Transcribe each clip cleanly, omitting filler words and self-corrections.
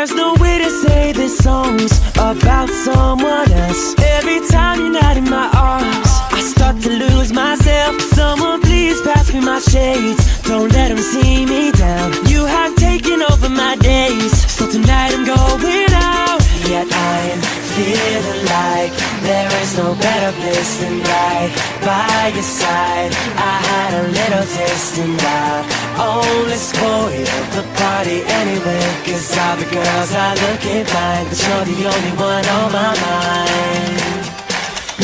There's no way to say this song's about someone else. Every time you're not in my arms, I start to lose myself. Someone please pass me my shades, don't let them see me down. You have taken over my days, so tonight I'm going out. Yet I'm feeling like there is no better place than right by your side. I had a little taste and I only spoiled the party anyway, 'cause all the girls are looking fine, but you're the only one on my mind.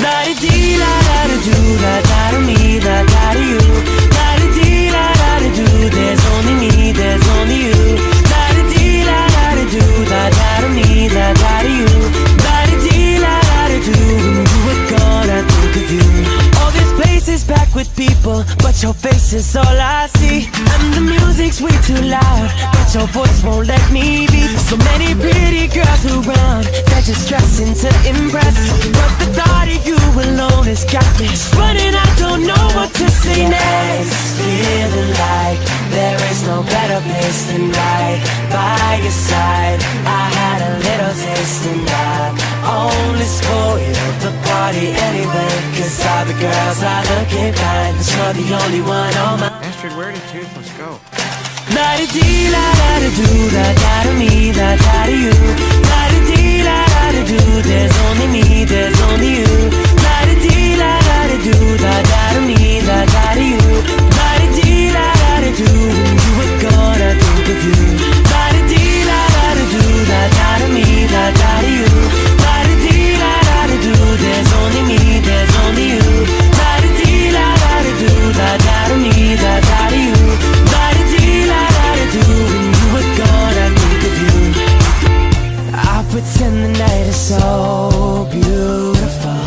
La-di-dee, la-da-da-do, la-da-da-me, la-da-da-you. La-di-dee, la-da-da-do, there's only me, there's only you. La-di-dee, la-da-da-do, la-da-da-me, la-da-da-you. La-di-dee, la-da-da-do, when you were gone I think of you. All this place is packed with people, but your face is all I see. And the music's way too loud, but your voice won't let me be. So many pretty girls around, they're just dressing to impress, but the thought of you alone has got me running, I don't know what to say next. Feeling like there is no better place than right by your side. I had a little taste and I only spoiled the party anyway, 'cause all the girls are looking fine, but you're the only one on my. Astrid, where did Toothless go? La-di-dee, la-da-da-do, la-da-da-me, la-da-da-you. La-di-dee, la-da-da-do, there's only me, there's only you. La-di-dee, la-da-da-do, la-da-da-me, la-da-da-you. La-di-dee, la-da-da-do, when you were gone I think of you. La-di-dee, la-da-da-do, la-da-da-me, la-da-da-you. La-di-dee, la-da-da-do, there's only me, there's only you. La-di-dee, la-da-da-do, la-da-da-me, la-da-da-you. La-di-dee, la-da-da-do, when you were gone I think of you. I pretend the night is so beautiful,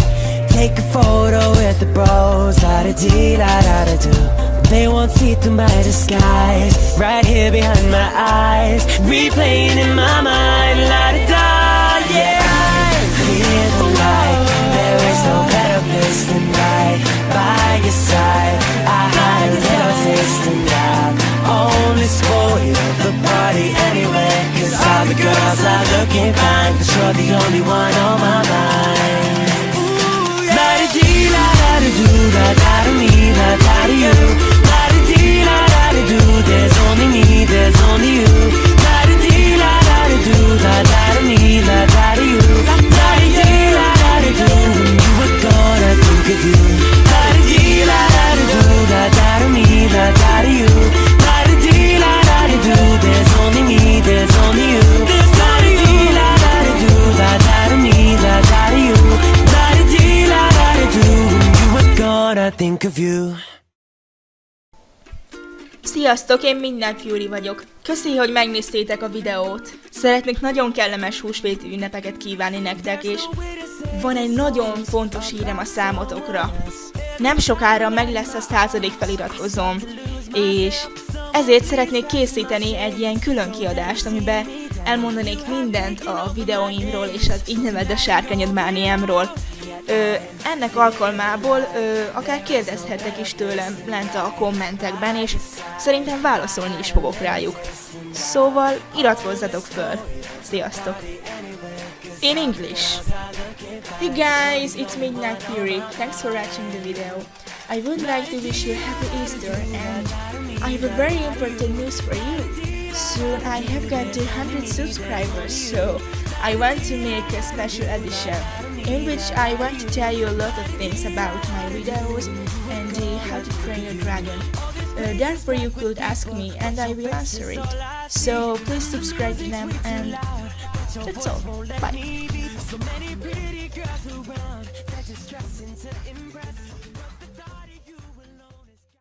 take a photo with the bros. La-da-dee, la-da-da-do, they won't see through my disguise, right here behind my eyes, replaying in my mind. La-da-da, yeah. Feeling like there is no better place than right by your side. I had a little taste and I only spoiled the party anyway, 'cause all the girls are looking fine, but you're the only one on my mind. La-di-dee, la-da-da-do, la-da-da-me, la-da-da-you. La-di-dee, la-da-da-do, there's only me, there's only you. La-di-dee, la-da-da-do, la-da-da-me, la-da-da-you. La-di-dee, la-da-da-do, when you were gone I think of you. La-di-dee, la-da-da-do, la-da-da-me, la-da-da-you. La-di-dee, la-da-da-do, there's only me, there's only you. La-di-dee, la-da-da-do, la-da-da-me, la-da-da-you. La-di-dee, la-da-da-do, when you were gone I think of you. Sziasztok, én Minden Fury vagyok. Köszi, hogy megnéztétek a videót. Szeretnék nagyon kellemes húsvéti ünnepeket kívánni nektek, és van egy nagyon fontos hírem a számotokra. Nem sokára meg lesz a 100. feliratkozóm, és ezért szeretnék készíteni egy ilyen külön kiadást, amiben elmondanék mindent a videóimról és az Így neved a sárkányod mániámról. Ennek alkalmából akár kérdezhettek is tőlem lent a kommentekben, és szerintem válaszolni is fogok rájuk. Szóval iratkozzatok föl. Sziasztok! In English. Hey guys, it's Midnight Fury. Thanks for watching the video. I would like to wish you happy Easter, and I have a very important news for you. Soon I have got 200 subscribers, so I want to make a special edition in which I want to tell you a lot of things about my videos and how to train a dragon. Therefore you could ask me and I will answer it. So please subscribe to them, and that's all. Bye.